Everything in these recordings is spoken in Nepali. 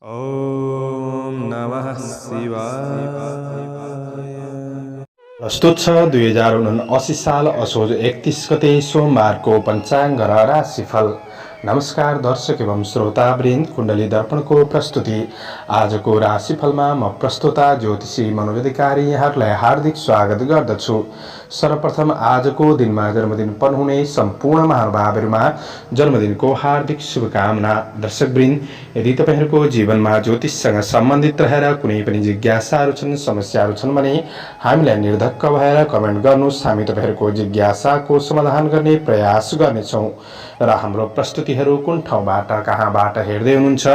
ॐ नमः शिवाय। प्रस्तुत छ 2079 साल असोज 31 गते सोमबारको पञ्चाङ्ग र राशिफल। नमस्कार दर्शक एवं श्रोतावृन्द, कुण्डली दर्पणको प्रस्तुति आजको राशिफलमा म प्रस्तोता ज्योतिषी मनोज अधिकारी यहाँहरूलाई हार्दिक स्वागत गर्दछु। सर्वप्रथम आजको दिनमा जन्मदिन पर्नुहुने सम्पूर्ण महानुभावहरूमा जन्मदिनको हार्दिक शुभकामना। दर्शकवृन्द, यदि तपाईहरूको जीवनमा ज्योतिषसँग सम्बन्धित रहेर कुनै पनि जिज्ञासाहरू छन्, समस्याहरू छन् भने हामीलाई निर्धक्क भएर कमेन्ट गर्नुहोस्। हामी तपाईहरूको जिज्ञासाको समाधान गर्ने प्रयास गर्नेछौँ र हाम्रो प्रस्तुतिहरू कुन ठाउँबाट कहाँबाट हेर्दै हुनुहुन्छ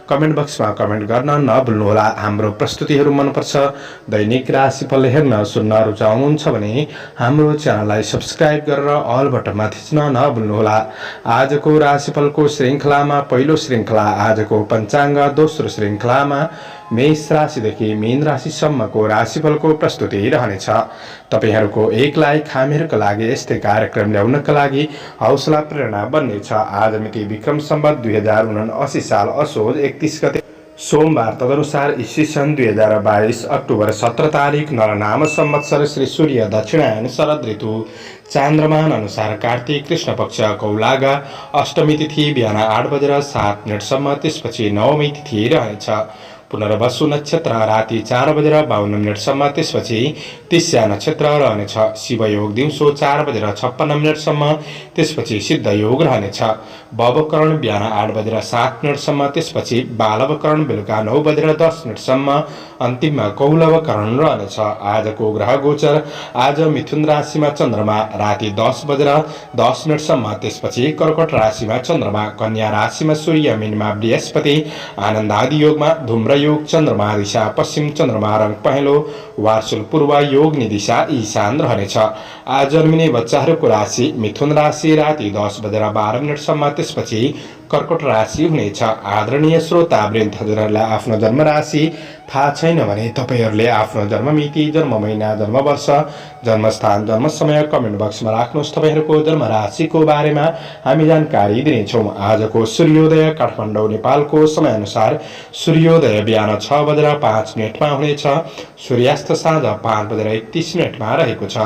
कमेन्ट बक्समा कमेन्ट गर्न नभुल्नुहोला। हाम्रो प्रस्तुतिहरू मनपर्छ, दैनिक राशिफल हेर्न सुन्न रुचाउनुहुन्छ भने हाम्रो च्यानललाई सब्स्क्राइब गरेर अल बटनमा थिच्न नभुल्नुहोला। आजको राशिफलको श्रृङ्खलामा पहिलो श्रृङ्खला आजको पञ्चाङ्ग, दोस्रो श्रृङ्खलामा मेष राशिदेखि मीन राशिसम्मको राशिफलको प्रस्तुति रहनेछ। तपाईहरूको एक लाइक हामीहरूका लागि यस्तै कार्यक्रम ल्याउनका लागि हौसला प्रेरणा बन्नेछ। आज मिति विक्रम सम्वत 2079 साल असोज 31 गते सोमबार, तदनुसार ईस्वी सन् 2022 अक्टोबर 17 तारिक नरनाम संवत्सर श्री सूर्य दक्षिणायन शरद ऋतु चान्द्रमान अनुसार कार्तिक कृष्ण पक्ष कौलागा अष्टमी तिथि बिहान 8:07 सम्म, त्यसपछि नवमी तिथि रहेछ। पुनर्वसु नक्षत्र राति 4:52 सम्म, त्यसपछि तिस्या नक्षत्र रहनेछ। शिवयोग दिउँसो 4:56 सम्म, त्यसपछि सिद्ध योग रहनेछ। बवकरण बिहान 8:07 सम्म, त्यसपछि बालवकरण बेलुका 9:10 सम्म, अन्तिममा कौलवकरण रहनेछ। आजको ग्रह गोचर आज मिथुन राशिमा चन्द्रमा राति 10:10 सम्म, त्यसपछि कर्कट राशिमा चन्द्रमा, कन्या राशिमा सूर्य, मीनमा बृहस्पति, आनन्द आदि योगमा धूम्र योग, चन्द्रमा दिशा पश्चिम, चन्द्रमा रङ पहेँलो, वार्षुल पूर्व, योगनी दिशा ईशान रहनेछ। आज जन्मिने बच्चाहरूको राशि मिथुन राशि राति 10:12 सम्म, त्यसपछि कर्कट राशि हुनेछ। आदरणीय श्रोतावृन्द, हजुरहरूलाई आफ्नो जन्म राशि थाहा छैन भने तपाईहरूले आफ्नो जन्म मिति, जन्म महिना, जन्म वर्ष, जन्मस्थान, जन्म समय कमेन्ट बक्समा राख्नुहोस्। तपाईहरूको जन्म राशिको बारेमा हामी जानकारी दिनेछौँ। आजको सूर्योदय काठमाडौँ नेपालको समयअनुसार सूर्योदय बिहान 6:05 हुनेछ। सूर्यास्त साँझ 5:31 रहेको छ।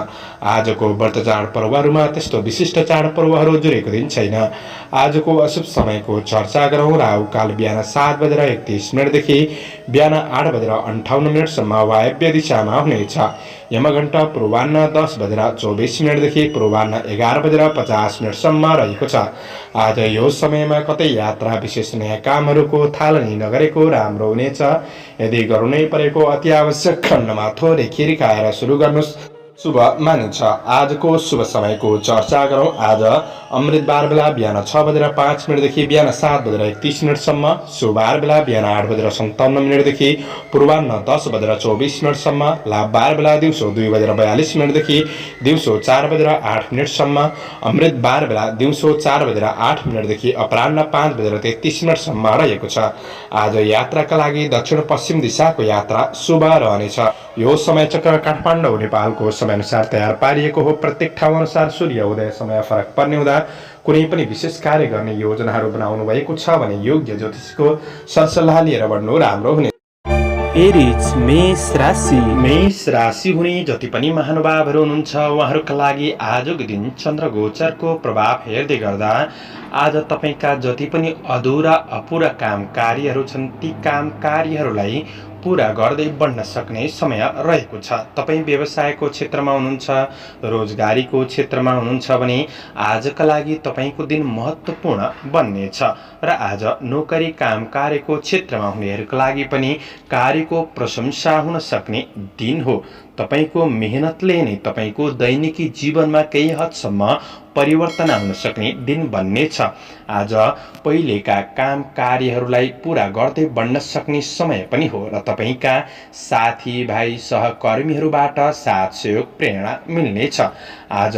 आजको व्रत चाड पर्वहरूमा त्यस्तो विशिष्ट चाड पर्वहरू जुरेको दिन छैन। आजको अशुभ समयको चर्चा गरौँ। राहु काल बिहान 7:31 देखि बिहान 8:58 सम्म वायव्य दिशामा हुनेछ। यमघण्टा पूर्वाह्न 10:24 देखि पूर्वाह्न 11:50 सम्म रहेको छ। आज यो समयमा कतै यात्रा, विशेष नयाँ कामहरूको थालनी नगरेको राम्रो हुनेछ। यदि गर्नै परेको अति आवश्यक खण्डमा थोरै खिर खाएर सुरु गर्नुहोस्, शुभ मानिन्छ। आजको शुभ समयको चर्चा गरौँ। आज अमृतबार बेला बिहान 6:05 देखि बिहान 7:31 सम्म, शुभबार बेला बिहान 8:57 देखि पूर्वाह्न 10:24 सम्म, लाभबार बेला दिउँसो 2:42 देखि दिउँसो 4:08 सम्म, अमृतबार बेला दिउँसो 4:08 देखि अपराह्न 5:33 सम्म रहेको छ। आज यात्राका लागि दक्षिण पश्चिम दिशाको यात्रा शुभ रहनेछ। यो समय चक्र काठमाडौँ नेपालको समयअनुसार तयार पारिएको हो। प्रत्येक ठाउँ अनुसार सूर्य उदय समय फरक पर्ने हुँदा कुनै पनि विशेष कार्य गर्ने योजनाहरू बनाउनु भएको छ भने योग्य ज्योतिषको सरसल्लाह लिएर बढ्नु राम्रो हुने। एरिज मेष राशि हुने जति पनि महानुभावहरू हुनुहुन्छ उहाँहरूका लागि आजको दिन चन्द्र गोचरको प्रभाव हेर्दै गर्दा आज तपाईका जति पनि अधुरा अपुरा काम कार्यहरू छन् ती काम कार्यहरूलाई पूरा गर्दै बढ्न सक्ने समय रहेको छ। तपाईँ व्यवसायको क्षेत्रमा हुनुहुन्छ, रोजगारीको क्षेत्रमा हुनुहुन्छ भने आजका लागि तपाईको दिन महत्त्वपूर्ण बन्नेछ र आज नोकरी काम कार्यको क्षेत्रमा हुनेहरूका लागि पनि कार्यको प्रशंसा हुन सक्ने दिन हो। तपाईको मेहनतले नै तपाईको दैनिकी जीवनमा केही हदसम्म परिवर्तन आउन सक्ने दिन बन्नेछ। आज पहिलेका काम कार्यहरूलाई पूरा गर्दै बढ्न सक्ने समय पनि हो र तपाईका साथी भाइ सहकर्मीहरूबाट साथ सहयोग प्रेरणा मिल्नेछ। आज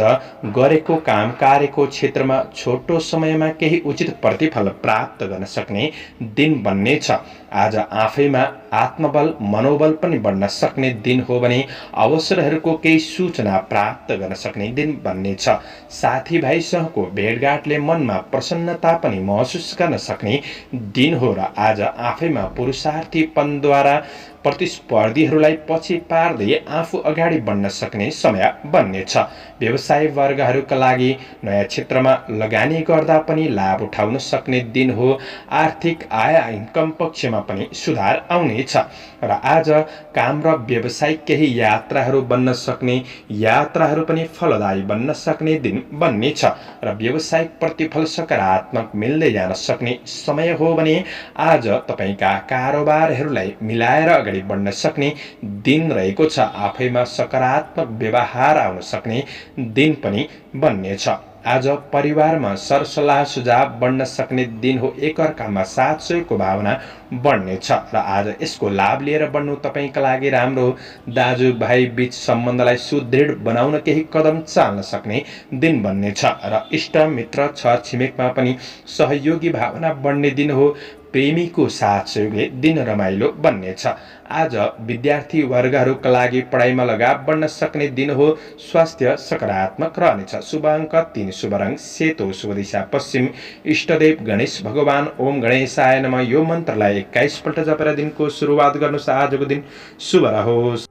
गरेको काम कार्यको क्षेत्रमा छोटो समयमा केही उचित प्रतिफल प्राप्त गर्न सक्ने दिन बन्नेछ। आज आफैमा आत्मबल मनोबल पनि बढ्न सक्ने दिन हो भने अवसरहरूको केही सूचना प्राप्त गर्न सक्ने दिन बन्नेछ। साथीभाइसँगको भेटघाटले मनमा प्रसन्नता पनि महसुस गर्न सक्ने दिन हो र आज आफैमा पुरुषार्थीपनद्वारा प्रतिस्पर्धीहरूलाई पछि पार्दै आफू अगाडि बढ्न सक्ने समय बन्नेछ। व्यवसाय वर्गहरूका लागि नयाँ क्षेत्रमा लगानी गर्दा पनि लाभ उठाउन सक्ने दिन हो। आर्थिक आय इन्कम पक्षमा पनि सुधार आउनेछ र आज काम र व्यवसायिक केही यात्राहरू बन्न सक्ने, यात्राहरू पनि फलदायी बन्न सक्ने दिन बन्नेछ र व्यावसायिक प्रतिफल सकारात्मक मिल्दै जान सक्ने समय हो भने आज तपाईँका कारोबारहरूलाई मिलाएर अगाडि बढ्न सक्ने दिन रहेको छ। आफैमा सकारात्मक व्यवहार आउन सक्ने दिन पनि बन्नेछ। आज परिवारमा सरसल्लाह सुझाव बढ्न सक्ने दिन हो। एकअर्कामा साथ सहयोगको भावना बढ्नेछ र आज यसको लाभ लिएर बढ्नु तपाईँका लागि राम्रो हो। दाजुभाइ बीच सम्बन्धलाई सुदृढ बनाउन केही कदम चाल्न सक्ने दिन बन्नेछ र इष्ट मित्र छर छिमेकमा पनि सहयोगी भावना बढ्ने दिन हो। प्रेमीको साथ सहयोगले दिन रमाइलो बन्नेछ। आज विद्यार्थी वर्गहरूका लागि पढाइमा लगाव बढ्न सक्ने दिन हो। स्वास्थ्य सकारात्मक रहनेछ। शुभ अङ्क 3, शुभ रङ सेतो, शुभ दिशा पश्चिम, इष्टदेव गणेश भगवान। ओम गणेशाय नमः। यो मन्त्रलाई 21 पल्ट जपेर दिनको सुरुवात गर्नुहोस्। आजको दिन शुभ रहोस्।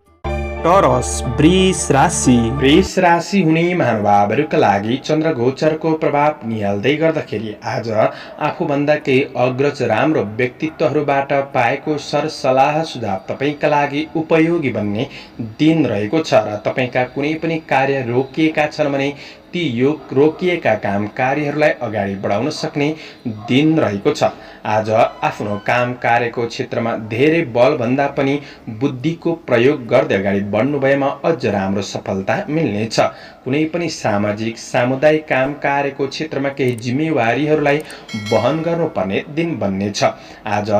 टोरस वृष राशि। वृष राशि हुने महानुभावहरूका लागि चन्द्र गोचरको प्रभाव निहाल्दै गर्दाखेरि आज आफूभन्दा केही अग्रज राम्रो व्यक्तित्वहरूबाट पाएको सरसल्लाह सुझाव तपाईँका लागि उपयोगी बन्ने दिन रहेको छ र तपाईँका कुनै पनि कार्य रोकिएका छन् भने ती रोकिएका काम कार्यहरूलाई अगाडि बढाउन सक्ने दिन रहेको छ। आज आफ्नो काम कार्यको क्षेत्रमा धेरै बलभन्दा पनि बुद्धिको प्रयोग गर्दै अगाडि बढ्नुभएमा अझ राम्रो सफलता मिल्नेछ। कुनै पनि सामाजिक सामुदायिक काम कार्यको क्षेत्रमा केही जिम्मेवारीहरूलाई वहन गर्नुपर्ने दिन बन्नेछ। आज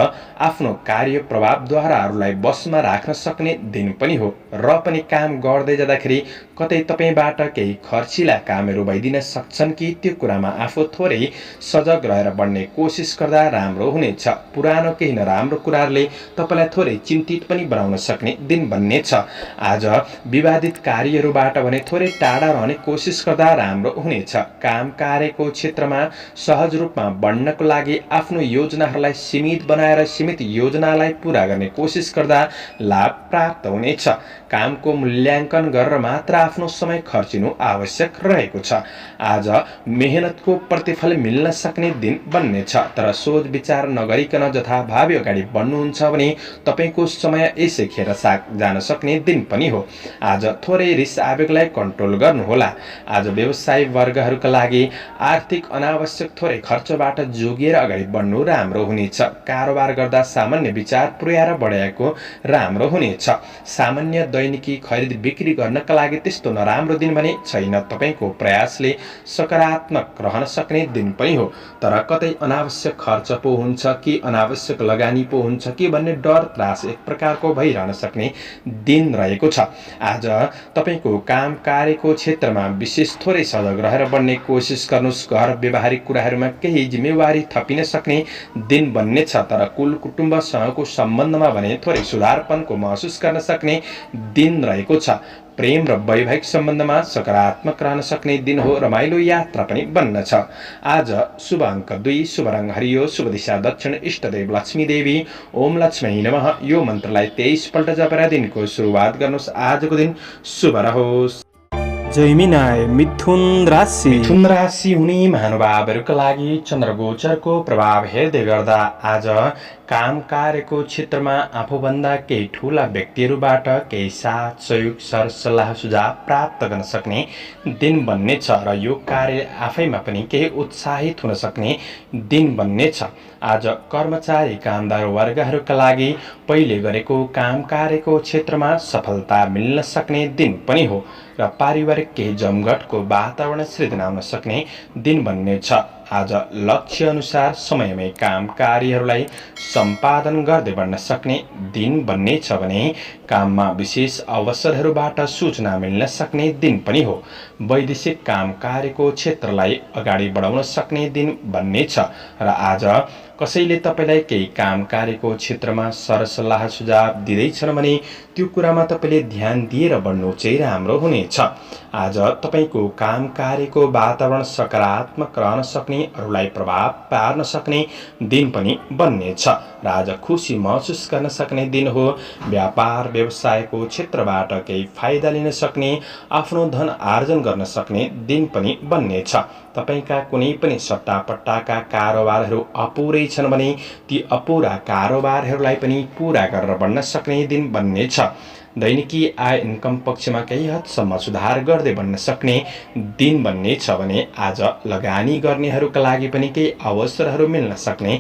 आफ्नो कार्य प्रभावद्वाराहरूलाई बसमा राख्न सक्ने दिन पनि हो र पनि काम गर्दै जाँदाखेरि कतै तपाईँबाट केही खर्चिला कामहरू भइदिन सक्छन् कि त्यो कुरामा आफू थोरै सजग रहेर बढ्ने कोसिस गर्दा राम्रो हुनेछ। पुरानो केही नराम्रो कुराहरूले तपाईँलाई थोरै चिन्तित पनि बनाउन सक्ने दिन बन्नेछ। आज विवादित कार्यहरूबाट भने थोरै टाढा रहने कोसिस गर्दा राम्रो हुनेछ। काम कार्यको क्षेत्रमा सहज रूपमा बढ्नको लागि आफ्नो योजनाहरूलाई सीमित बनाएर सीमित योजनालाई पूरा गर्ने कोसिस गर्दा लाभ प्राप्त हुनेछ। कामको मूल्याङ्कन गरेर मात्र आफ्नो समय खर्चिनु आवश्यक रहेको छ। आज मेहनतको प्रतिफल मिल्न सक्ने दिन बन्नेछ तर सोच विचार नगरिकन जथाभावी अगाडि बढ्नुहुन्छ भने तपाईँको समय यसै खेर जान सक्ने दिन पनि हो। आज थोरै रिस आवेगलाई कन्ट्रोल गर्नुहोला। आज व्यवसाय वर्गहरूका लागि आर्थिक अनावश्यक थोरै खर्चबाट जोगिएर अगाडि बढ्नु राम्रो हुनेछ। कारोबार गर्दा सामान्य विचार पुर्याएर बढाएको राम्रो हुनेछ। सामान्य दैनिकी खरिद बिक्री गर्नका लागि त्यस्तो नराम्रो दिन भने छैन। तपाईँको प्रयासले सकारात्मक रहन सक्ने दिन पनि हो तर कतै अनावश्यक खर्च पो हुन्छ कि अनावश्यक लगानी पो हुन्छ कि भन्ने डर त्रास एक प्रकारको भइरहन सक्ने दिन रहेको छ। आज तपाईँको काम कार्यको क्षेत्रमा विशेष थोरै सजग रहेर बढ्ने कोसिस गर्नुहोस्। घर व्यवहारिक कुराहरूमा केही जिम्मेवारी थपिन सक्ने दिन बन्नेछ तर कुल कुटुम्बसँगको सम्बन्धमा भने थोरै सुधारपनको महसुस गर्न सक्ने दिन रहेको छ। प्रेम र वैवाहिक सम्बन्धमा सकारात्मक रहन सक्ने दिन हो। रमाइलो यात्रा पनि बन्न छ। आज शुभ अङ्क 2, शुभ रङ हरियो, शुभ दिशा दक्षिण, इष्टदेव लक्ष्मी देवी। ओम लक्ष्मी नमः। यो मन्त्रलाई 23 पल्ट जपेर दिनको सुरुवात गर्नुहोस्। आजको दिन शुभ रहोस्। जैमिनाय मिथुन राशि। मिथुन राशि हुने महानुभावहरूका लागि चन्द्र गोचरको प्रभाव हेर्दै गर्दा आज काम कार्यको क्षेत्रमा आफूभन्दा केही ठुला व्यक्तिहरूबाट केही साथ सहयोग सरसल्लाह सुझाव प्राप्त गर्न सक्ने दिन बन्नेछ र यो कार्य आफैमा पनि केही उत्साहित हुन सक्ने दिन बन्नेछ। आज कर्मचारी कामदार वर्गहरूका लागि पहिले गरेको काम कार्यको क्षेत्रमा सफलता मिल्न सक्ने दिन पनि हो र पारिवारिक केही जमघटको वातावरण सृजना हुन सक्ने दिन बन्नेछ। आज लक्ष्य अनुसार समयमै काम कार्यहरूलाई सम्पादन गर्दै बढ्न सक्ने दिन बन्नेछ भने काममा विशेष अवसरहरूबाट सूचना मिल्न सक्ने दिन पनि हो। वैदेशिक काम कार्यको क्षेत्रलाई अगाडि बढाउन सक्ने दिन बन्नेछ र आज कसैले तपाईलाई केही काम कार्यको क्षेत्रमा सरसल्लाह सुझाव दिँदैछन् भने त्यो कुरामा तपाईले ध्यान दिएर बढ्नु चाहिँ राम्रो हुनेछ। आज तपाईको काम कार्यको वातावरण सकारात्मक रहन सक्ने, अरूलाई प्रभाव पार्न सक्ने दिन पनि बन्नेछ र आज खुसी महसुस गर्न सक्ने दिन हो। व्यापार व्यवसायको क्षेत्रबाट केही फाइदा लिन सक्ने, आफ्नो धन आर्जन गर्न सक्ने दिन पनि बन्नेछ। तपाईका कुनै पनि सट्टापट्टाका कारोबारहरू अपुरै छन् भने ती अपुरा कारोबारहरूलाई पनि पूरा गरेर बढ्न सक्ने दिन बन्नेछ। दैनिकी आय इन्कम पक्षमा केही हदसम्म सुधार गर्दै बन्न सक्ने दिन बन्नेछ भने आज लगानी गर्नेहरूका लागि पनि केही अवसरहरू मिल्न सक्ने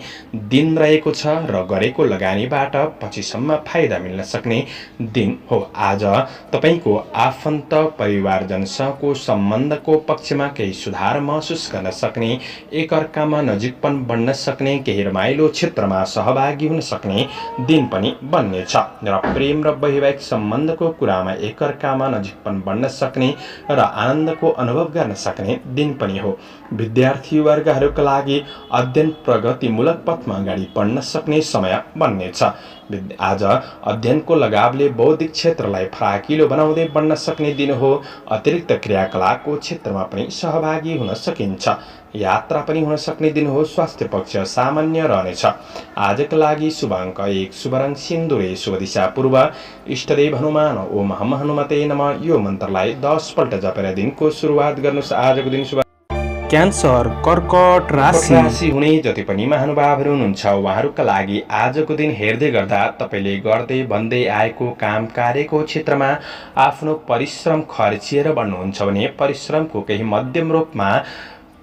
दिन रहेको छ र गरेको लगानीबाट पछिसम्म फाइदा मिल्न सक्ने दिन हो। आज तपाईको आफन्त परिवारजनसँगको सम्बन्धको पक्षमा केही सुधार महसुस गर्न सक्ने, एकअर्कामा नजिकपन बढ्न सक्ने, केही रमाइलो क्षेत्रमा सहभागी हुन सक्ने दिन पनि बन्नेछ र प्रेम र वैवाहिक सम्बन्धको कुरामा एकअर्कामा नजिकपन बढ्न सक्ने र आनन्दको अनुभव गर्न सक्ने दिन पनि हो। विद्यार्थी वर्गहरूका लागि अध्ययन प्रगतिमूलक पथमा अगाडि बढ्न सक्ने समय बन्नेछ। आज अध्ययनको लगावले बौद्धिक क्षेत्रलाई फराकिलो बनाउँदै बढ्न सक्ने दिन हो। अतिरिक्त क्रियाकलापको क्षेत्रमा पनि सहभागी हुन सकिन्छ। यात्रा पनि हुन सक्ने दिन हो। स्वास्थ्य पक्ष सामान्य रहनेछ। आजका लागि शुभ अङ्क 1, शुभ रङ सिन्दुरे, शुभ दिशा पूर्व, इष्टदेव हनुमान ओम हम हनुमते नमः। यो मन्त्रलाई 10 पल्ट जपेर दिनको सुरुवात गर्नुहोस्। आजको दिन शुभ क्यान्सर, कर्कट राशि हुने जति पनि महानुभावहरू हुनुहुन्छ उहाँहरूका लागि आजको दिन हेर्दै गर्दा तपाईले गर्दै भन्दै आएको काम कार्यको क्षेत्रमा आफ्नो परिश्रम खर्चिएर बढ्नुहुन्छ भने परिश्रमको केही मध्यम रूपमा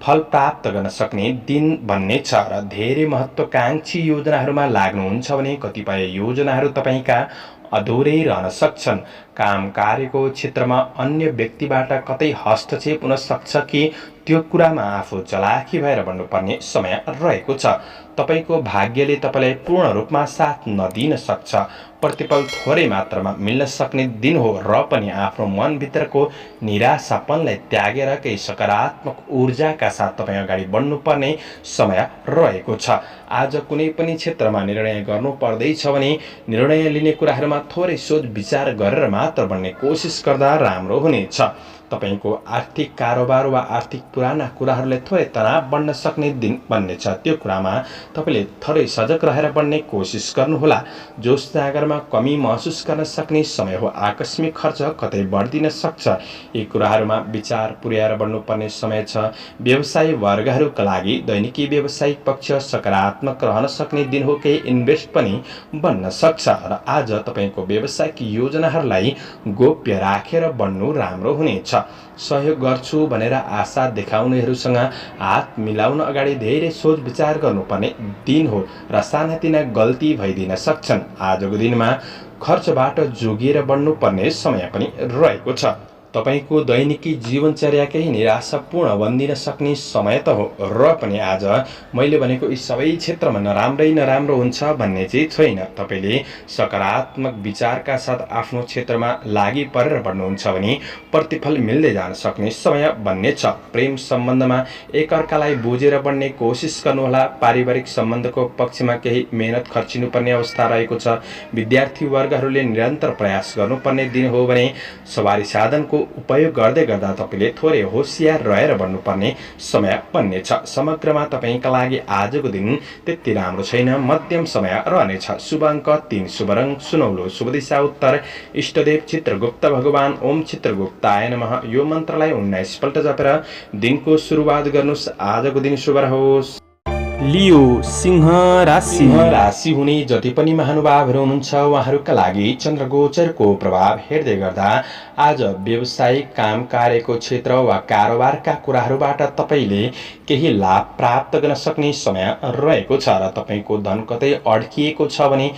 फल प्राप्त गर्न सक्ने दिन बन्नेछ र धेरै महत्त्वकांक्षी योजनाहरूमा लाग्नुहुन्छ भने कतिपय योजनाहरू तपाईका अधुरै रहन सक्छन्। काम कार्यको क्षेत्रमा अन्य व्यक्तिबाट कतै हस्तक्षेप हुन सक्छ कि त्यो कुरामा आफू चलाखी भएर बढ्नुपर्ने समय रहेको छ। तपाईको भाग्यले तपाईलाई पूर्ण रूपमा साथ नदिन सक्छ। प्रतिफल थोरै मात्रामा मिल्न सक्ने दिन हो र पनि आफ्नो मनभित्रको निराशापनलाई त्यागेर केही सकारात्मक ऊर्जाका साथ तपाईँ अगाडि बढ्नुपर्ने समय रहेको छ। आज कुनै पनि क्षेत्रमा निर्णय गर्नु पर्दैछ भने निर्णय लिने कुराहरूमा थोरै सोच विचार गरेर मात्र बढ्ने कोसिस गर्दा राम्रो हुनेछ। तपाईको आर्थिक कारोबार वा आर्थिक पुराना कुराहरूले थोरै तनाव बढ्न सक्ने दिन बन्नेछ। त्यो कुरामा तपाईले थोरै सजग रहेर बढ्ने कोसिस गर्नुहोला। जोस जागरमा कमी महसुस गर्न सक्ने समय हो। आकस्मिक खर्च कतै बढ्दिन सक्छ। यी कुराहरूमा विचार पुर्याएर बढ्नुपर्ने समय छ। व्यवसायी वर्गहरूका लागि दैनिकी व्यावसायिक पक्ष सकारात्मक रहन सक्ने दिन हो। केही इन्भेस्ट पनि बन्न सक्छ र आज तपाईको व्यावसायिक योजनाहरूलाई गोप्य राखेर बढ्नु राम्रो हुनेछ। सहयोग गर्छु भनेर आशा देखाउनेहरूसँग हात मिलाउन अगाडि धेरै सोच विचार गर्नुपर्ने दिन हो र सानातिना गल्ती भइदिन सक्छन्। आजको दिनमा खर्चबाट जोगिएर बढ्नुपर्ने समय पनि रहेको छ। तपाईको दैनिकी जीवनचर्या केही निराशापूर्ण बन्दिन सक्ने समय त हो र पनि आज मैले भनेको यी सबै क्षेत्रमा नराम्रो हुन्छ भन्ने चाहिँ छैन। तपाईले सकारात्मक विचारका साथ आफ्नो क्षेत्रमा लागि परेर बढ्नुहुन्छ भने प्रतिफल मिल्दै जान सक्ने समय बन्नेछ। प्रेम सम्बन्धमा एकअर्कालाई बुझेर बढ्ने कोसिस गर्नुहोला। पारिवारिक सम्बन्धको पक्षमा केही मेहनत खर्चिनुपर्ने अवस्था रहेको छ। विद्यार्थी वर्गहरूले निरन्तर प्रयास गर्नुपर्ने दिन हो भने सवारी साधनको उपयोग गर्दै गर्दा तपाईले थोरै होशियार रहेर बढ्नुपर्ने समय बन्नेछ। समग्रमा तपाईका लागि आजको दिन त्यति राम्रो छैन, मध्यम समय रहनेछ। शुभ अङ्क 3, शुभ रङ सुनौलो, शुभ दिशा उत्तर, इष्टदेव चित्रगुप्त भगवान ओम चित्रगुप्ताय नमः। यो मन्त्रलाई 19 पल्ट जपेर दिनको सुरुवात गर्नुहोस्। आजको दिन शुभ रहोस्। लियो, सिंह राशि हुने जति पनि महानुभावहरू हुनुहुन्छ उहाँहरूका लागि चन्द्रगोचरको प्रभाव हेर्दै गर्दा आज व्यावसायिक काम कार्यको क्षेत्र वा कारोबारका कुराहरूबाट तपाईले केही लाभ प्राप्त गर्न सक्ने समय रहेको छ र तपाईको धन कतै अड्किएको छ भने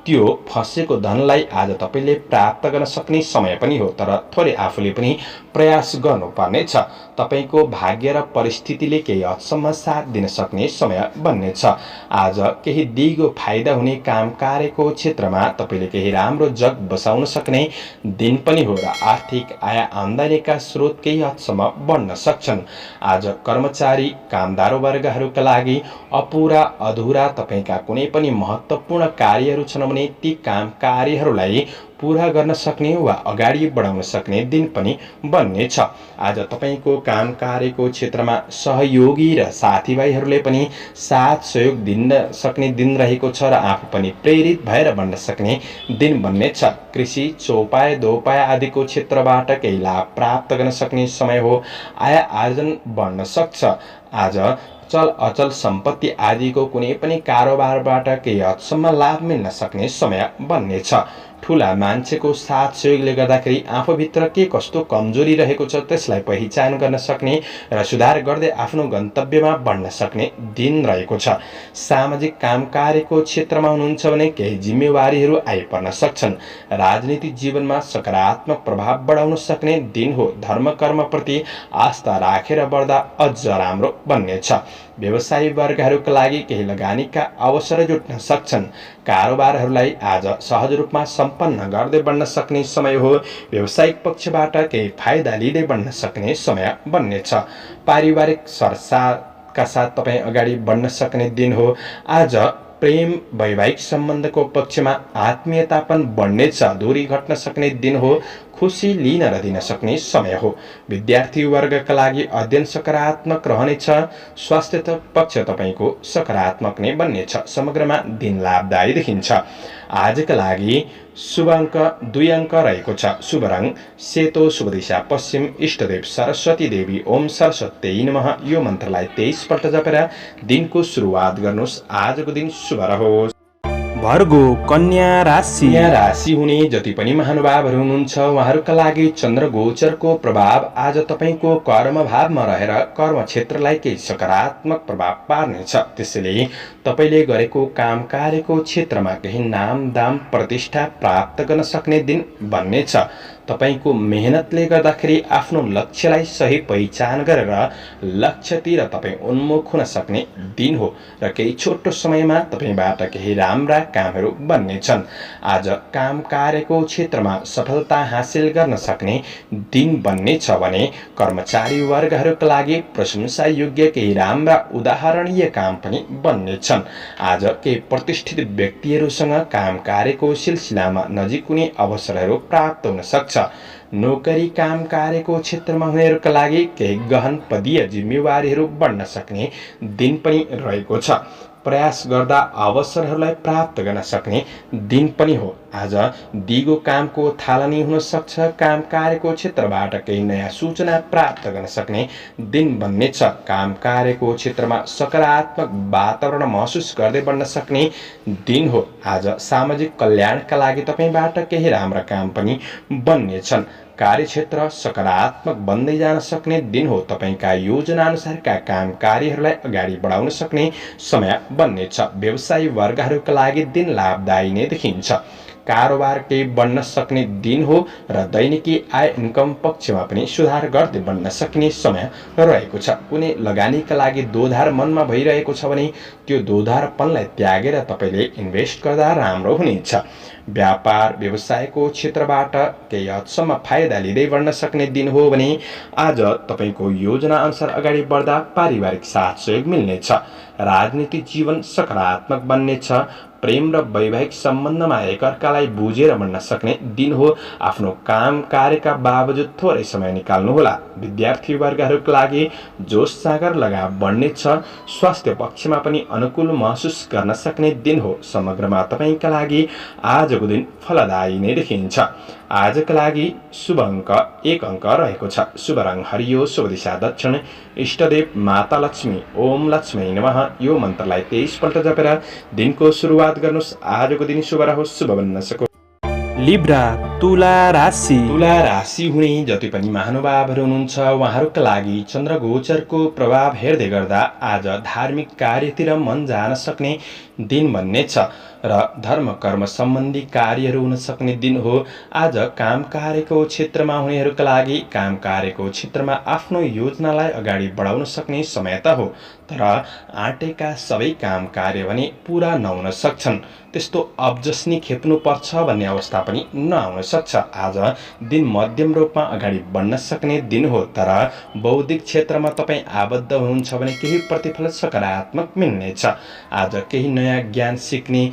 त्यो फसेको धनलाई आज तपाईले प्राप्त गर्न सक्ने समय पनि हो, तर थोरै आफूले पनि प्रयास गर्नुपर्नेछ। तपाईको भाग्य र परिस्थितिले केही हदसम्म साथ दिन सक्ने समय बन्नेछ। आज केही दिगो फाइदा हुने काम कार्यको क्षेत्रमा तपाईले केही राम्रो जग बसाउन सक्ने दिन पनि हो र आर्थिक आय आम्दानीका स्रोत केही हदसम्म बढ्न सक्छन्। आज कर्मचारी कामदार वर्गहरूका लागि अपुरा अधुरा तपाईका कुनै पनि महत्त्वपूर्ण कार्यहरू छन् भने ती काम कार्यहरूलाई पूरा गर्न सक्ने वा अगाडि बढाउन सक्ने दिन पनि बन्नेछ। आज तपाईको काम कार्यको क्षेत्रमा सहयोगी र साथीभाइहरूले पनि साथ सहयोग दिन सक्ने दिन रहेको छ र आफू पनि प्रेरित भएर बन्न सक्ने दिन बन्नेछ। कृषि चौपाय दोपाय आदिको क्षेत्रबाट केही लाभ प्राप्त गर्न सक्ने समय हो। आय आर्जन बढ्न सक्छ। आज चल अचल सम्पत्ति आदिको कुनै पनि कारोबारबाट केही हदसम्म लाभ मिल्न सक्ने समय बन्नेछ। ठूला मान्छेको साथ सहयोगले गर्दाखेरि आफूभित्र के कस्तो कमजोरी रहेको छ त्यसलाई पहिचान गर्न सक्ने र सुधार गर्दै आफ्नो गन्तव्यमा बढ्न सक्ने दिन रहेको छ। सामाजिक काम कार्यको क्षेत्रमा हुनुहुन्छ भने केही जिम्मेवारीहरू आइपर्न सक्छन्। राजनीतिक जीवनमा सकारात्मक प्रभाव बढाउन सक्ने दिन हो। धर्म कर्मप्रति आस्था राखेर बढ्दा अझ राम्रो बन्नेछ। व्यवसायी वर्गहरूका लागि केही लगानीका अवसर जुट्न सक्छन्। कारोबारहरूलाई आज सहज रूपमा सम्पन्न गर्दै बढ्न सक्ने समय हो। व्यावसायिक पक्षबाट केही फाइदा लिँदै बढ्न सक्ने समय बन्नेछ। पारिवारिक सरसाका साथ तपाईँ अगाडि बढ्न सक्ने दिन हो। आज प्रेम वैवाहिक सम्बन्धको पक्षमा आत्मीयता पनि बढ्नेछ। दूरी घट्न सक्ने दिन हो। खुसी लिन र दिन सक्ने समय हो। विद्यार्थी वर्गका लागि अध्ययन सकारात्मक रहनेछ। स्वास्थ्य पक्ष तपाईको सकारात्मक नै बन्नेछ। समग्रमा दिन लाभदायी देखिन्छ। आजका लागि शुभ अङ्क 2 अङ्क रहेको छ। शुभ रङ सेतो, शुभ दिशा पश्चिम, इष्टदेव सरस्वती देवी। ओम सरस्वती नमः यो मन्त्रलाई 23 पल्ट जपेर दिनको सुरुवात गर्नुहोस्। आजको दिन शुभ रहोस्। भर्गो कन्या राशि हुने जति पनि महानुभावहरू हुनुहुन्छ उहाँहरूका लागि चन्द्र गोचरको प्रभाव आज तपाईको कर्म भावमा रहेर कर्म क्षेत्रलाई केही सकारात्मक प्रभाव पार्नेछ। त्यसैले तपाईले गरेको काम कार्यको क्षेत्रमा केही नाम दाम प्रतिष्ठा प्राप्त गर्न सक्ने दिन बन्नेछ। तपाईको मेहनतले गर्दाखेरि आफ्नो लक्ष्यलाई सही पहिचान गरेर लक्ष्यतिर तपाईँ उन्मुख हुन सक्ने दिन हो र केही छोटो समयमा तपाईबाट केही राम्रा कामहरू बन्नेछन्। आज काम कार्यको क्षेत्रमा सफलता हासिल गर्न सक्ने दिन बन्नेछ भने कर्मचारी वर्गहरूका लागि प्रशंसा योग्य केही राम्रा उदाहरणीय काम पनि बन्नेछन्। आज केही प्रतिष्ठित व्यक्तिहरूसँग काम कार्यको सिलसिलामा नजिक हुने अवसरहरू प्राप्त हुन सक्छ। नोकरी काम कार्यको क्षेत्रमा हुनेहरूका लागि केही गहन पदीय जिम्मेवारीहरू बढ्न सक्ने दिन पनि रहेको छ। प्रयास गर्दा अवसरहरूलाई प्राप्त गर्न सक्ने दिन पनि हो। आज दिगो कामको थालनी हुन सक्छ। काम कार्यको क्षेत्रबाट केही नयाँ सूचना प्राप्त गर्न सक्ने दिन बन्नेछ। काम कार्यको क्षेत्रमा सकारात्मक वातावरण महसुस गर्दै बढ्न सक्ने दिन हो। आज सामाजिक कल्याणका लागि तपाईबाट केही राम्रा काम पनि बन्नेछन्। कार्यक्षेत्र सकारात्मक बन्दै जान सक्ने दिन हो। तपाईका योजना अनुसारका काम कार्यहरूलाई अगाडि बढाउन सक्ने समय बन्नेछ। व्यवसायी वर्गहरूका लागि दिन लाभदायी नै देखिन्छ। कारोबार केही बढ्न सक्ने दिन हो र दैनिकी आय इन्कम पक्षमा पनि सुधार गर्दै बढ्न सक्ने समय रहेको छ। कुनै लगानीका लागि दोधार मनमा भइरहेको छ भने त्यो दोधारपनलाई त्यागेर तपाईले इन्भेस्ट गर्दा राम्रो हुनेछ। व्यापार व्यवसायको क्षेत्रबाट केही हदसम्म फाइदा लिँदै बढ्न सक्ने दिन हो भने आज तपाईको योजना अनुसार अगाडि बढ्दा पारिवारिक साथ सहयोग मिल्नेछ। राजनीतिक जीवन सकारात्मक बन्नेछ। प्रेम र वैवाहिक सम्बन्धमा एकअर्कालाई बुझेर बन्न सक्ने दिन हो। आफ्नो काम कार्यका बावजुद थोरै समय निकाल्नुहोला। विद्यार्थी वर्गहरूका लागि जोश जागर लगाव बढ्नेछ। स्वास्थ्य पक्षमा पनि अनुकूल महसुस गर्न सक्ने दिन हो। समग्रमा तपाईका लागि आजको दिन फलदायी नै देखिन्छ। आजका लागि शुभ अङ्क 1 अङ्क रहेको छ। शुभ रङ हरियो, शुभ दिशा दक्षिण, इष्टदेव माता लक्ष्मी। ओम लक्ष्मी नमः यो मन्त्रलाई 23 पल्ट जपेर दिनको सुरुवात गर्नुहोस्। आजको दिन शुभ रहोस्, शुभ बन्न सकोस्। लिब्रा तुला राशि हुने जति पनि महानुभावहरू हुनुहुन्छ उहाँहरूका लागि चन्द्र गोचरको प्रभाव हेर्दै गर्दा आज धार्मिक कार्यतिर मन जान सक्ने दिन बन्नेछ र धर्म कर्म सम्बन्धी कार्यहरू हुन सक्ने दिन हो। आज काम कार्यको क्षेत्रमा हुनेहरूका लागि काम कार्यको क्षेत्रमा आफ्नो योजनालाई अगाडि बढाउन सक्ने समय त हो, तर आँटेका सबै काम कार्य भने पूरा नहुन सक्छन्। त्यस्तो अब्जस्नी खेप्नुपर्छ भन्ने अवस्था पनि नआउन सक्छ। आज दिन मध्यम रूपमा अगाडि बढ्न सक्ने दिन हो, तर बौद्धिक क्षेत्रमा तपाईँ आबद्ध हुनुहुन्छ भने केही प्रतिफल सकारात्मक मिल्नेछ। आज केही नयाँ ज्ञान सिक्ने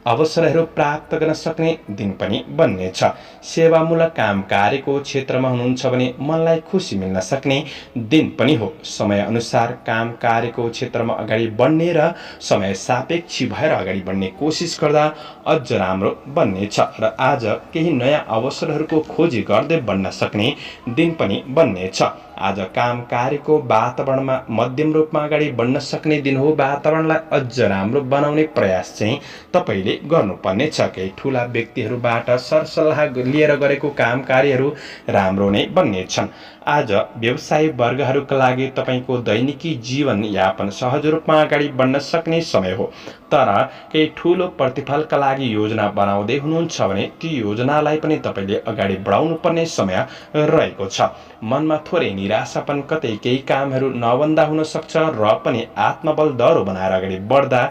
अवसरहरू प्राप्त गर्न सक्ने दिन पनि बन्नेछ। सेवामूलक काम कार्यको क्षेत्रमा हुनुहुन्छ भने मनलाई खुसी मिल्न सक्ने दिन पनि हो। समय अनुसार काम कार्यको क्षेत्रमा अगाडि बढ्ने र समय सापेक्षी भएर अगाडि बढ्ने कोसिस गर्दा अझ राम्रो बन्नेछ र आज केही नयाँ अवसरहरूको खोजी गर्दै बढ्न सक्ने दिन पनि बन्नेछ। आज काम कार्यको वातावरणमा मध्यम रूपमा अगाडि बढ्न सक्ने दिन हो। वातावरणलाई अझ राम्रो बनाउने प्रयास चाहिँ तपाईँले गर्नुपर्नेछ। केही ठुला व्यक्तिहरूबाट सरसल्लाह लिएर गरेको काम कार्यहरू राम्रो नै बन्नेछन्। आज व्यवसायी वर्गहरूका लागि तपाईँको दैनिकी जीवन यापन सहज रूपमा अगाडि बढ्न सक्ने समय हो, तर केही ठुलो प्रतिफलका लागि योजना बनाउँदै हुनुहुन्छ भने ती योजनालाई पनि तपाईँले अगाडि बढाउनु पर्ने समय रहेको छ। मनमा थोरै निराशापन, कतै केही कामहरू नबन्दा हुन सक्छ र पनि आत्मबल दह्रो बनाएर अगाडि बढ्दा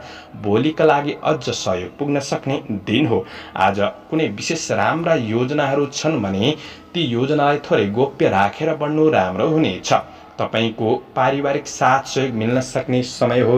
भोलिका लागि अझ सहयोग पुग्न सक्ने दिन हो। आज कुनै विशेष राम्रा योजनाहरू छन् भने ती योजनालाई थोरै गोप्य राखेर बढ्नु राम्रो हुनेछ। तपाईको पारिवारिक साथ सहयोग मिल्न सक्ने समय हो।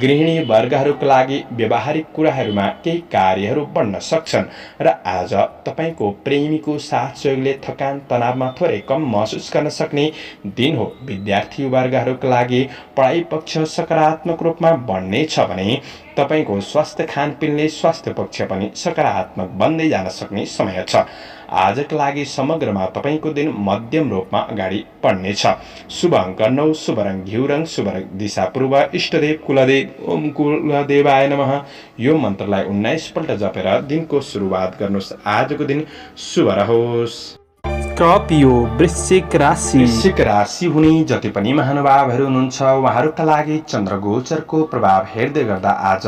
गृहिणी वर्गहरूका लागि व्यवहारिक कुराहरूमा केही कार्यहरू बढ्न सक्छन् र आज तपाईको प्रेमीको साथ सहयोगले थकान तनावमा थोरै कम महसुस गर्न सक्ने दिन हो। विद्यार्थी वर्गहरूका लागि पढाइ पक्ष सकारात्मक रूपमा बढ्नेछ भने तपाईको स्वास्थ्य खानपिनले स्वास्थ्य पक्ष पनि सकारात्मक बन्दै जान सक्ने समय छ। आजका लागि समग्रमा तपाईको दिन मध्यम रूपमा अगाडि बढ्नेछ। शुभ अङ्क 9, शुभ रङ घिउ रङ, शुभ दिशा पूर्व, इष्टदेव कुलदेव ओम कुलदेवाय नमः। यो मन्त्रलाई 19 पल्ट जपेर दिनको सुरुवात गर्नुहोस्। आजको दिन शुभ रहोस्। स्कर्पियो वृश्चिक राशि। वृश्चिक राशि हुने जति पनि महानुभावहरू हुनुहुन्छ उहाँहरूका लागि चन्द्रगोचरको प्रभाव हेर्दै गर्दा आज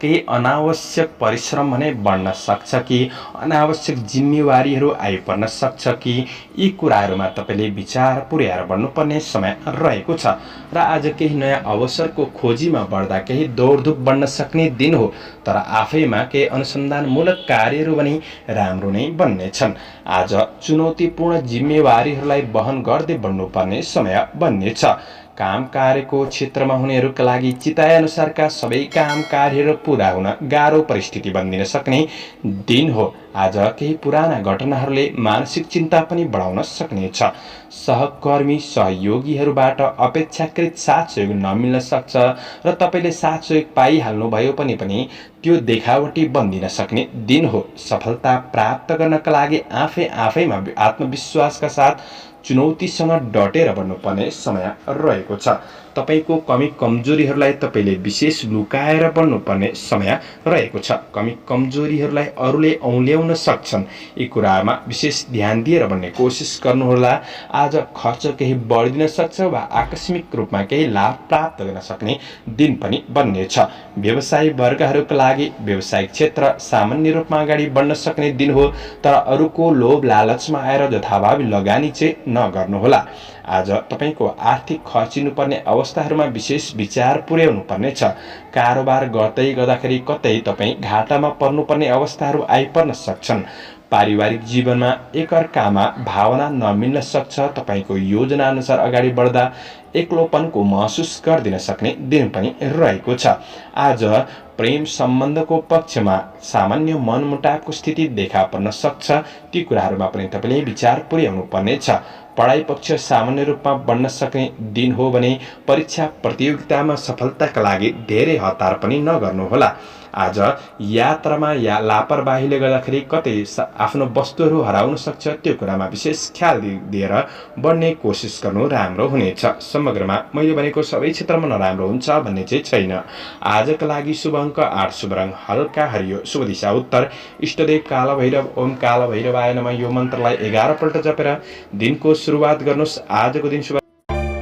केही अनावश्यक परिश्रम भने बढ्न सक्छ कि अनावश्यक जिम्मेवारीहरू आइपर्न सक्छ कि यी कुराहरूमा तपाईँले विचार पुर्याएर बढ्नुपर्ने समय रहेको छ र आज केही नयाँ अवसरको खोजीमा बढ्दा केही दौडधुप बढ्न सक्ने दिन हो, तर आफैमा केही अनुसन्धानमूलक कार्यहरू पनि राम्रो नै बन्नेछन्। आज चुनौतीपूर्ण जिम्मेवारीहरूलाई वहन गर्दै बढ्नुपर्ने समय बन्नेछ। काम कार्यको क्षेत्रमा हुनेहरूका लागि चिताए अनुसारका सबै काम कार्यहरू पूरा हुन गाह्रो परिस्थिति बनिदिन सक्ने दिन हो। आज केही पुराना घटनाहरूले मानसिक चिन्ता पनि बढाउन सक्नेछ। सहकर्मी सहयोगीहरूबाट अपेक्षाकृत साथ सहयोग नमिल्न सक्छ र तपाईँले साथ सहयोग पाइहाल्नुभयो पनि त्यो देखावटी बन्दिन सक्ने दिन हो। सफलता प्राप्त गर्नका लागि आफैमा आत्मविश्वासका साथ चुनौतीसँग डटेर बढ्नुपर्ने समय रहेको छ। तपाईको कमी कमजोरीहरूलाई तपाईँले विशेष लुकाएर बढ्नुपर्ने समय रहेको छ। कमी कमजोरीहरूलाई अरूले औल्याउन सक्छन्, यी कुरामा विशेष ध्यान दिएर बढ्ने कोसिस गर्नुहोला। आज खर्च केही बढिदिन सक्छ वा आकस्मिक रूपमा केही लाभ प्राप्त गर्न सक्ने दिन पनि बन्नेछ। व्यवसायी वर्गहरूका लागि व्यवसायिक क्षेत्र सामान्य रूपमा अगाडि बढ्न सक्ने दिन हो, तर अरूको लोभ लालचमा आएर जथाभावी लगानी चाहिँ नगर्नुहोला। आज तपाईको आर्थिक खर्चिनुपर्ने अवस्थाहरूमा विशेष विचार पुर्याउनु पर्नेछ। कारोबार गर्दै गर्दाखेरि कतै तपाईँ घाटामा पर्नुपर्ने अवस्थाहरू आइपर्न सक्छन्। पारिवारिक जीवनमा एकअर्कामा भावना नमिल्न सक्छ। तपाईको योजना अनुसार अगाडि बढ्दा एक्लोपनको महसुस गरिदिन सक्ने दिन पनि रहेको छ। आज प्रेम सम्बन्धको पक्षमा सामान्य मनमुटावको स्थिति देखा पर्न सक्छ। ती कुराहरूमा पनि तपाईँले विचार पुर्याउनु पर्नेछ। पढाइ पक्ष सामान्य रूपमा बढ्न सक्ने दिन हो भने परीक्षा प्रतियोगितामा सफलताका लागि धेरै हतार पनि नगर्नुहोला। आज यात्रामा या लापरवाहीले गर्दाखेरि कतै आफ्नो वस्तुहरू हराउन सक्छ। त्यो कुरामा विशेष ख्याल दिएर बढ्ने कोसिस गर्नु राम्रो हुनेछ। समग्रमा मैले भनेको सबै क्षेत्रमा नराम्रो हुन्छ भन्ने चाहिँ छैन। आजका लागि शुभ अङ्क 8, शुभ रङ हल्का हरियो, शुभ दिशा उत्तर, इष्टदेव काल भैरव ओम काल भैरवाय नमः। यो मन्त्रलाई 11 पल्ट जपेर दिनको सुरुवात गर्नुहोस्। आजको दिन शुभ।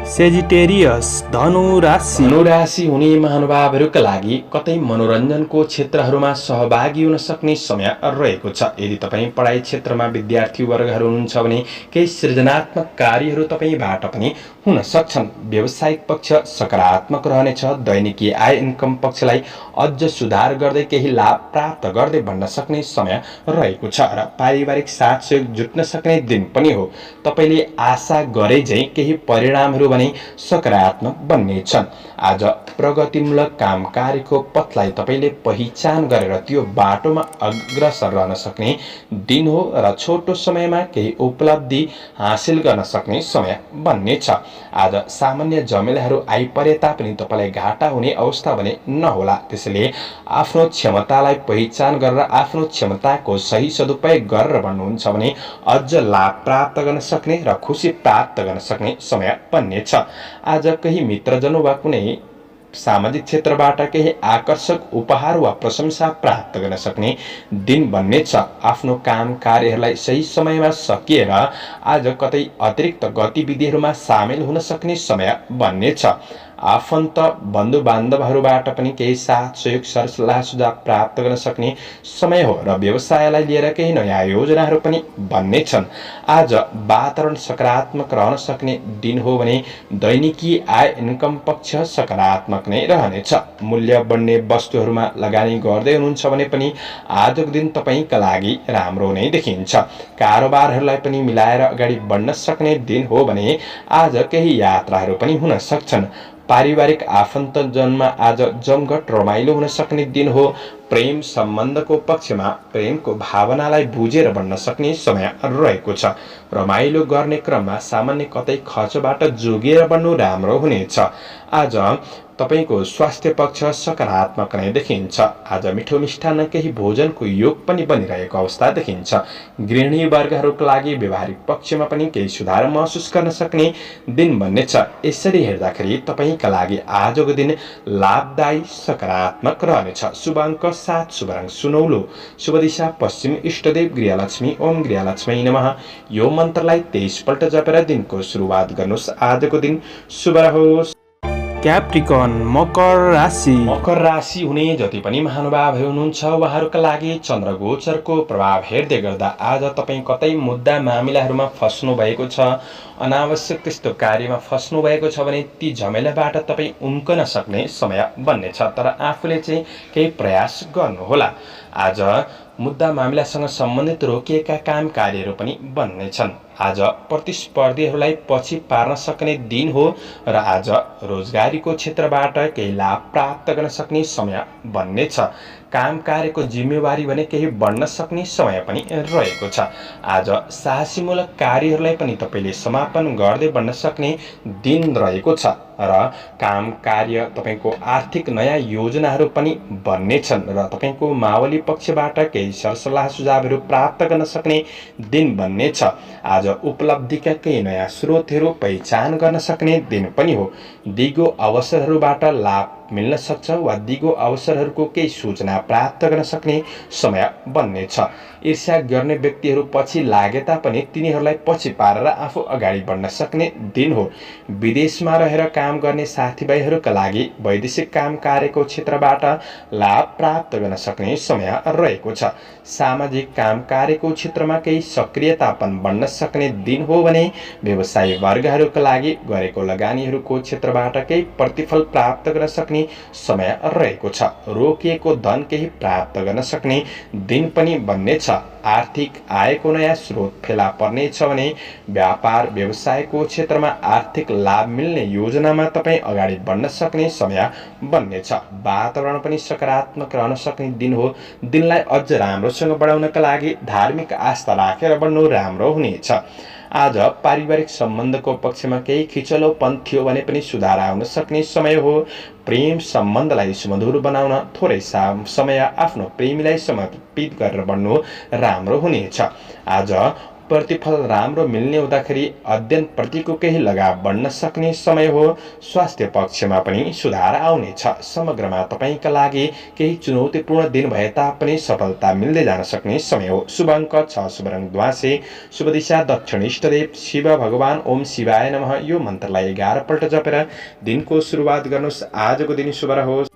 सेजिटेरियस धनु राशि हुने महानुभावहरूका लागि कतै मनोरञ्जनको क्षेत्रहरूमा सहभागी हुन सक्ने समय रहेको छ। यदि तपाईँ पढाइ क्षेत्रमा विद्यार्थी वर्गहरू हुनुहुन्छ भने केही सृजनात्मक कार्यहरू तपाईँबाट पनि हुन सक्छन्। व्यावसायिक पक्ष सकारात्मक रहनेछ। दैनिकी आय इन्कम पक्षलाई अझ सुधार गर्दै केही लाभ प्राप्त गर्दै बन्न सक्ने समय रहेको छ र पारिवारिक साथ सहयोग जुट्न सक्ने दिन पनि हो। तपाईँले आशा गरे झैँ केही परिणामहरू भने सकारात्मक बन्नेछन्। आज प्रगतिमूलक काम कार्यको पथलाई तपाईँले पहिचान गरेर त्यो बाटोमा अग्रसर रहन सक्ने दिन हो र छोटो समयमा केही उपलब्धि हासिल गर्न सक्ने समय बन्नेछ। आज सामान्य झमेलाहरू आइपरे तापनि तपाईँलाई घाटा हुने अवस्था भने नहोला। त्यसैले आफ्नो क्षमतालाई पहिचान गरेर आफ्नो क्षमताको सही सदुपयोग गरेर बन्नुहुन्छ भने अझ लाभ प्राप्त गर्न सक्ने र खुसी प्राप्त गर्न सक्ने समय बन्नेछ। आज केही मित्रजन वा कुनै सामाजिक क्षेत्रबाट केही आकर्षक उपहार वा प्रशंसा प्राप्त गर्न सक्ने दिन बन्नेछ। आफ्नो काम कार्यहरूलाई सही समयमा सकिएर आज कतै अतिरिक्त गतिविधिहरूमा सामेल हुन सक्ने समय बन्नेछ। आफन्त बन्धु बान्धवहरूबाट पनि केही साथ सहयोग सरसल्लाह सुझाव प्राप्त गर्न सक्ने समय हो र व्यवसायलाई लिएर केही नयाँ योजनाहरू पनि बन्नेछन्। आज वातावरण सकारात्मक रहन सक्ने दिन हो भने दैनिकी आय इन्कम पक्ष सकारात्मक नै रहनेछ। मूल्य बढ्ने वस्तुहरूमा लगानी गर्दै हुनुहुन्छ भने पनि आजको दिन तपाईँका लागि राम्रो नै देखिन्छ। कारोबारहरूलाई पनि मिलाएर अगाडि बढ्न सक्ने दिन हो भने आज केही यात्राहरू पनि हुन सक्छन्। पारिवारिक आफन्तजनमा आज जमघट रमाइलो हुन सक्ने दिन हो। प्रेम सम्बन्धको पक्षमा प्रेमको भावनालाई बुझेर बन्न सक्ने समय रहेको छ। रमाइलो गर्ने क्रममा सामान्य कतै खर्चबाट जोगिएर बन्नु राम्रो हुनेछ। आज तपाईको स्वास्थ्य पक्ष सकारात्मक नै देखिन्छ। आज मिठो मिष्टान्न केही भोजनको योग पनि बनिरहेको अवस्था देखिन्छ। गृहिणी वर्गहरूका लागि व्यवहारिक पक्षमा पनि केही सुधार महसुस गर्न सक्ने दिन बन्नेछ। यसरी हेर्दाखेरि तपाईका लागि आजको दिन लाभदायी सकारात्मक रहनेछ। शुभ अङ्क 7, शुभ रङ सुनौलो, शुभ दिशा पश्चिम, इष्टदेव गृहलक्ष्मी। ओम गृहलक्ष्मी नमः। यो मन्त्रलाई 23 पल्ट जपेर दिनको सुरुवात गर्नुहोस्। आजको दिन शुभ रहोस्। क्याप्रिकन मकर राशि हुने जति पनि महानुभावहरू हुनुहुन्छ उहाँहरूका लागि चन्द्रगोचरको प्रभाव हेर्दै गर्दा आज तपाईँ कतै मुद्दा मामिलाहरूमा फस्नु भएको छ, अनावश्यक त्यस्तो कार्यमा फस्नु भएको छ भने ती झमेलाबाट तपाईँ उम्कन सक्ने समय बन्नेछ। तर आफूले चाहिँ केही प्रयास गर्नुहोला। आज मुद्दा मामिलासँग सम्बन्धित रोकिएका काम कार्यहरू पनि बन्नेछन्। आज प्रतिस्पर्धीहरूलाई पछि पार्न सक्ने दिन हो र आज रोजगारीको क्षेत्रबाट केही लाभ प्राप्त गर्न सक्ने समय बन्नेछ। काम कार्यको जिम्मेवारी भने केही बढ्न सक्ने समय पनि रहेको छ। आज साहसीमूलक कार्यहरूलाई पनि तपाईँले समापन गर्दै बन्न सक्ने दिन रहेको छ र काम कार्य तपाईँको आर्थिक नयाँ योजनाहरू पनि बन्नेछन् र तपाईँको मावली पक्षबाट केही सरसल्लाह सुझावहरू प्राप्त गर्न सक्ने दिन बन्नेछ। आज उपलब्धिका केही नयाँ स्रोतहरू पहिचान गर्न सक्ने दिन पनि हो। दिगो अवसरहरूबाट लाभ मिल्न सक्छ वा दिगो अवसरहरूको केही सूचना प्राप्त गर्न सक्ने समय बन्नेछ। ईर्ष्या गर्ने व्यक्तिहरू पछि लागे तापनि तिनीहरूलाई पछि पारेर आफू अगाडि बढ्न सक्ने दिन हो। विदेशमा रहेर काम गर्ने साथीभाइहरूका लागि वैदेशिक काम कार्यको क्षेत्रबाट लाभ प्राप्त गर्न सक्ने समय रहेको छ। सामाजिक काम कार्यको क्षेत्रमा केही सक्रियतापन बढ्न सक्ने दिन हो भने व्यवसायी वर्गहरूका लागि गरेको लगानीहरूको क्षेत्रबाट केही प्रतिफल प्राप्त गर्न सक्ने समय रहेको छ। रोकिएको धन केही प्राप्त गर्न सक्ने दिन पनि बन्नेछ। आर्थिक आयको नयाँ स्रोत फेला पर्नेछ भने व्यापार व्यवसायको क्षेत्रमा आर्थिक लाभ मिल्ने योजनामा तपाईँ अगाडि बढ्न सक्ने समय बन्नेछ। वातावरण पनि सकारात्मक रहन सक्ने दिन हो। दिनलाई अझ राम्रोसँग बढाउनका लागि धार्मिक आस्था राखेर बढ्नु राम्रो हुनेछ। आज पारिवारिक सम्बन्धको पक्षमा केही खिचलोपन थियो भने पनि सुधार आउन सक्ने समय हो। प्रेम सम्बन्धलाई सुमधुर बनाउन थोरै समय आफ्नो प्रेमीलाई समर्पित गरेर बढ्नु राम्रो हुनेछ। आज प्रतिफल राम्रो मिल्ने हुँदाखेरि अध्ययनप्रतिको केही लगाव बढ्न सक्ने समय हो। स्वास्थ्य पक्षमा पनि सुधार आउनेछ। समग्रमा तपाईँका लागि केही चुनौतीपूर्ण दिन भए तापनि सफलता मिल्दै जान सक्ने समय हो। शुभ अङ्क 6, शुभ रङ ध्वाँसे, शुभ दिशा दक्षिण, इष्टदेव शिव भगवान ओम शिवाय नमः। यो मन्त्रलाई 11 पल्ट जपेर दिनको सुरुवात गर्नुहोस्। आजको दिन शुभ रहोस्।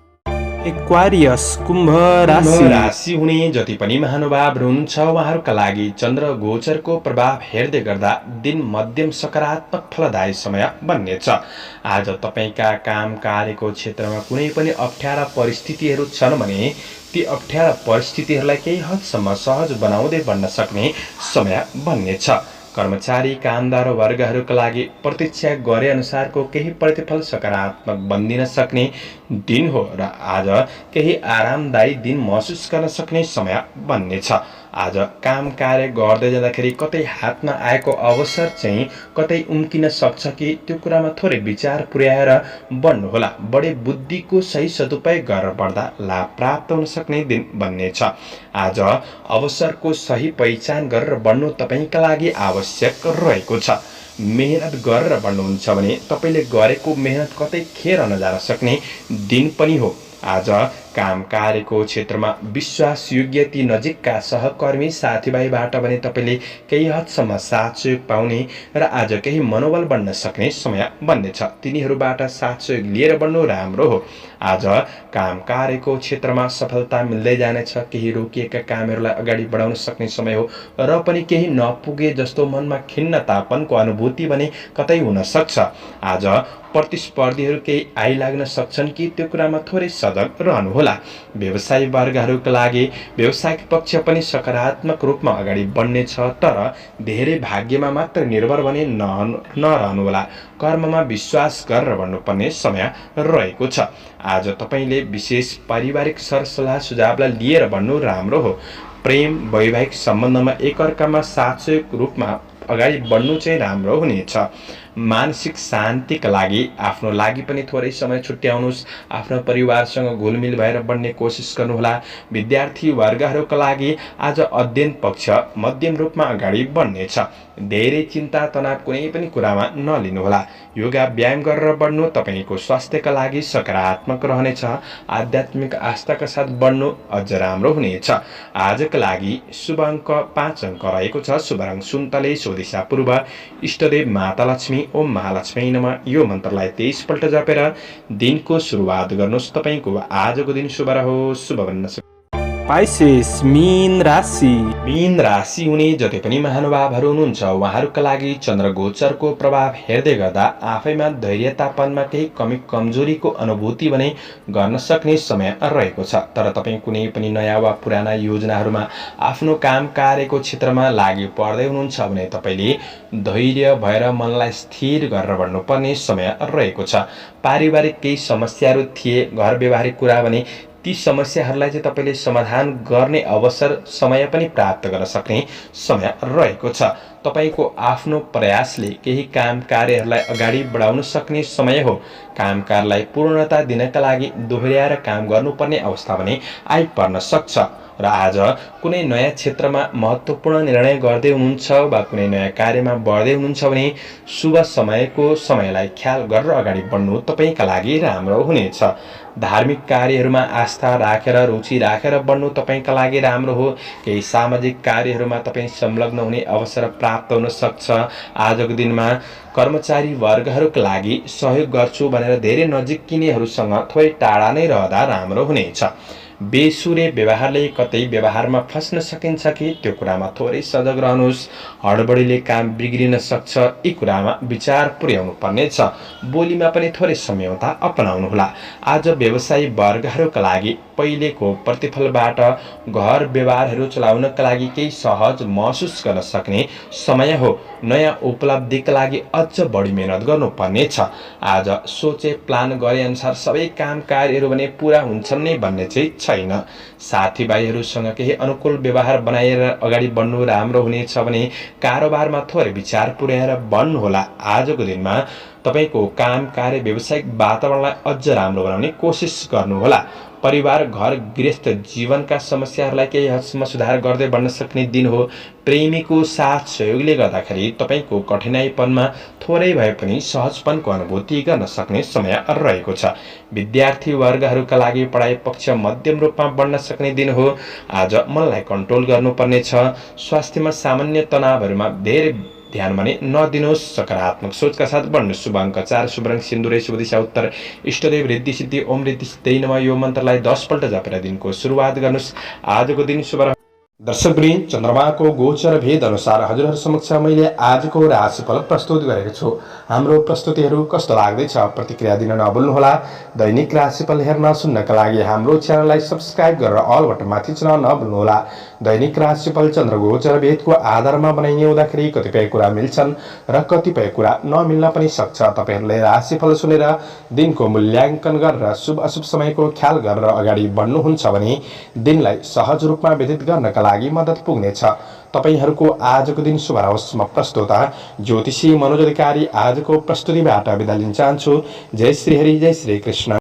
एक्वारियस कुम्भ राशि हुने जति पनि महानुभावहरू हुनुहुन्छ उहाँहरूका लागि चन्द्र गोचरको प्रभाव हेर्दै गर्दा दिन मध्यम सकारात्मक फलदायी समय बन्नेछ। आज तपाईँका काम कार्यको क्षेत्रमा कुनै पनि अप्ठ्यारा परिस्थितिहरू छन् भने ती अप्ठ्यारा परिस्थितिहरूलाई केही हदसम्म सहज बनाउँदै बन्न सक्ने समय बन्नेछ। कर्मचारी कामदार वर्गहरूका लागि प्रतीक्षा गरे अनुसारको केही प्रतिफल सकारात्मक बनिदिन सक्ने दिन हो र आज केही आरामदायी दिन महसुस गर्न सक्ने समय बन्नेछ। आज काम कार्य गर्दै जाँदाखेरि कतै हातमा आएको अवसर चाहिँ कतै उम्किन सक्छ कि त्यो कुरामा थोरै विचार पुर्याएर बढ्नुहोला। बढी बुद्धिको सही सदुपयोग गरेर बढ्दा लाभ प्राप्त हुन सक्ने दिन बन्नेछ। आज अवसरको सही पहिचान गरेर बढ्नु तपाईँका लागि आवश्यक रहेको छ। मेहनत गरेर बढ्नुहुन्छ भने तपाईँले गरेको मेहनत कतै खेर नजान सक्ने दिन पनि हो। आज काम कार्यको क्षेत्रमा विश्वासयोग्य ती नजिकका सहकर्मी साथीभाइबाट भने तपाईँले केही हदसम्म साथ सहयोग पाउने र आज केही मनोबल बढ्न सक्ने समय बन्नेछ। तिनीहरूबाट साथ सहयोग लिएर बढ्नु राम्रो हो। आज काम कार्यको क्षेत्रमा सफलता मिल्दै जानेछ। केही रोकिएका कामहरूलाई अगाडि बढाउन सक्ने समय हो र पनि केही नपुगे जस्तो मनमा खिन्नतापनको अनुभूति भने कतै हुन सक्छ। आज प्रतिस्पर्धीहरू केही आइलाग्न सक्छन् कि त्यो कुरामा थोरै सजग रहनुहोला। व्यवसायी वर्गहरूका लागि व्यवसायिक पक्ष पनि सकारात्मक रूपमा अगाडि बढ्नेछ, तर धेरै भाग्यमा मात्र निर्भर भने नरहनुहोला। कर्ममा विश्वास गरेर बढ्नुपर्ने समय रहेको छ। आज तपाईँले विशेष पारिवारिक सरसल्लाह सुझावलाई लिएर बढ्नु राम्रो हो। प्रेम वैवाहिक सम्बन्धमा एकअर्कामा साथ सहयोग रूपमा अगाडि बढ्नु चाहिँ राम्रो हुनेछ। मानसिक शान्तिका लागि आफ्नो लागि पनि थोरै समय छुट्याउनुहोस्। आफ्नो परिवारसँग घुलमिल भएर बढ्ने कोसिस गर्नुहोला। विद्यार्थी वर्गहरूका लागि आज अध्ययन पक्ष मध्यम रूपमा अगाडि बढ्नेछ। धेरै चिन्ता तनाव कुनै पनि कुरामा नलिनुहोला। योगा व्यायाम गरेर बढ्नु तपाईँको स्वास्थ्यका लागि सकारात्मक रहनेछ। आध्यात्मिक आस्थाका साथ बढ्नु अझ राम्रो हुनेछ। आजका लागि शुभ अङ्क 5 अङ्क रहेको छ। शुभ रङ सुन्तले, शुभ दिशा पूर्व, इष्टदेव माता लक्ष्मी ओम महालक्ष्मी नमः। यो मन्त्रलाई 23 पल्ट जपेर दिनको सुरुवात गर्नुहोस्। तपाईँको आजको दिन शुभ रहोस्। शुभ बन्न पाइसेस मीन राशि हुने जति पनि महानुभावहरू हुनुहुन्छ उहाँहरूका लागि चन्द्र गोचरको प्रभाव हेर्दै गर्दा आफैमा धैर्यतापनमा केही कमी कमजोरीको अनुभूति भने गर्न सक्ने समय रहेको छ। तर तपाईँ कुनै पनि नयाँ वा पुराना योजनाहरूमा आफ्नो काम कार्यको क्षेत्रमा लागि पर्दै हुनुहुन्छ भने तपाईँले धैर्य भएर मनलाई स्थिर गरेर बढ्नुपर्ने समय रहेको छ। पारिवारिक केही समस्याहरू थिए, घर व्यवहारिक कुरा भने ती समस्याहरूलाई चाहिँ तपाईँले समाधान गर्ने अवसर समय पनि प्राप्त गर्न सक्ने समय रहेको छ। तपाईँको आफ्नो प्रयासले केही काम कार्यहरूलाई अगाडि बढाउन सक्ने समय हो। काम कार्यलाई पूर्णता दिनका लागि दोहोर्याएर काम गर्नुपर्ने अवस्था भने आइपर्न सक्छ। र आज कुनै नयाँ क्षेत्रमा महत्त्वपूर्ण निर्णय गर्दै हुनुहुन्छ वा कुनै नयाँ कार्यमा बढ्दै हुनुहुन्छ भने शुभ समयलाई ख्याल गरेर अगाडि बढ्नु तपाईँका लागि राम्रो हुनेछ। धार्मिक कार्यहरूमा आस्था राखेर रुचि राखेर बढ्नु तपाईँका लागि राम्रो हो। केही सामाजिक कार्यहरूमा तपाईँ संलग्न हुने अवसर प्राप्त हुन सक्छ। आजको दिनमा कर्मचारी वर्गहरूका लागि सहयोग गर्छु भनेर धेरै नजिकिनेहरूसँग थोरै टाढा नै रहँदा राम्रो हुनेछ। बेसुरे व्यवहारले कतै व्यवहारमा फस्न सकिन्छ कि त्यो कुरामा थोरै सजग रहनुहोस्। हडबडीले काम बिग्रिन सक्छ, यी कुरामा विचार पुर्याउनु पर्नेछ। बोलीमा पनि थोरै संयमता अपनाउनुहोला। आज व्यवसायी वर्गहरूका लागि पहिलेको प्रतिफलबाट घर व्यवहारहरू चलाउनका लागि केही सहज महसुस गर्न सक्ने समय हो। नयाँ उपलब्धिका लागि अझ बढी मेहनत गर्नुपर्नेछ। आज सोचे प्लान गरे अनुसार सबै काम कार्यहरू भने पुरा हुन्छन् नै भन्ने चाहिँ छैन। साथीभाइहरूसँग केही अनुकूल व्यवहार बनाएर अगाडि बढ्नु राम्रो हुनेछ भने कारोबारमा थोरै विचार पुर्याएर बढ्नुहोला। आजको दिनमा तपाईको काम, कार्य, व्यावसायिक वातावरणलाई अझ राम्रो बनाउने कोसिस गर्नुहोला। परिवार, घर, गृहस्थ जीवनका समस्याहरूलाई केही हदसम्म सुधार गर्दै बढ्न सक्ने दिन हो। प्रेमीको साथ सहयोगले गर्दाखेरि तपाईको कठिनाइपनमा थोरै भए पनि सहजपनको अनुभूति गर्न सक्ने समय रहेको छ। विद्यार्थी वर्गहरूका लागि पढाइ पक्ष मध्यम रूपमा बढ्न सक्ने दिन हो। आज मनलाई कन्ट्रोल गर्नुपर्नेछ। स्वास्थ्यमा सामान्य तनावहरूमा धेरै ध्यान भने नदिनुहोस्। सकारात्मक सोचका साथ बढ्नु। शुभ अङ्क 4, शुभ रङ सिन्दुरे, शुभ दिशा उत्तर। इष्टदेव रिद्धि सिद्धि ओम रिद्धि सिद्धि नमः यो मन्त्रलाई 10 पल्ट जपेर दिनको सुरुवात गर्नुहोस्। आजको दिन शुभ। दर्शकवृन्द, चन्द्रमाको गोचर भेद अनुसार हजुरहरू समक्ष मैले आजको राशिफल प्रस्तुत गरेको छु। हाम्रो प्रस्तुतिहरू कस्तो लाग्दैछ प्रतिक्रिया दिन नभुल्नुहोला। दैनिक राशिफल हेर्न सुन्नका लागि हाम्रो च्यानललाई सब्स्क्राइब गरेर अल बटनमा थिच्न नभुल्नुहोला। दैनिक राशिफल चन्द्र गोचर भेदको आधारमा बनाइने हुँदाखेरि कतिपय कुरा मिल्छन् र कतिपय कुरा नमिल्न पनि सक्छ। तपाईहरूले राशिफल सुनेर दिनको मूल्याङ्कन गरेर शुभ अशुभ समयको ख्याल गरेर अगाडि बढ्नुहुन्छ भने दिनलाई सहज रूपमा व्यतीत गर्नका लागि मद्दत पुग्नेछ। तपाईहरूको आजको दिन शुभ रहोस्। म प्रस्तुता ज्योतिषी मनोज अधिकारी आजको प्रस्तुतिबाट बिदा लिन चाहन्छु। जय श्री हरि, जय श्री कृष्ण।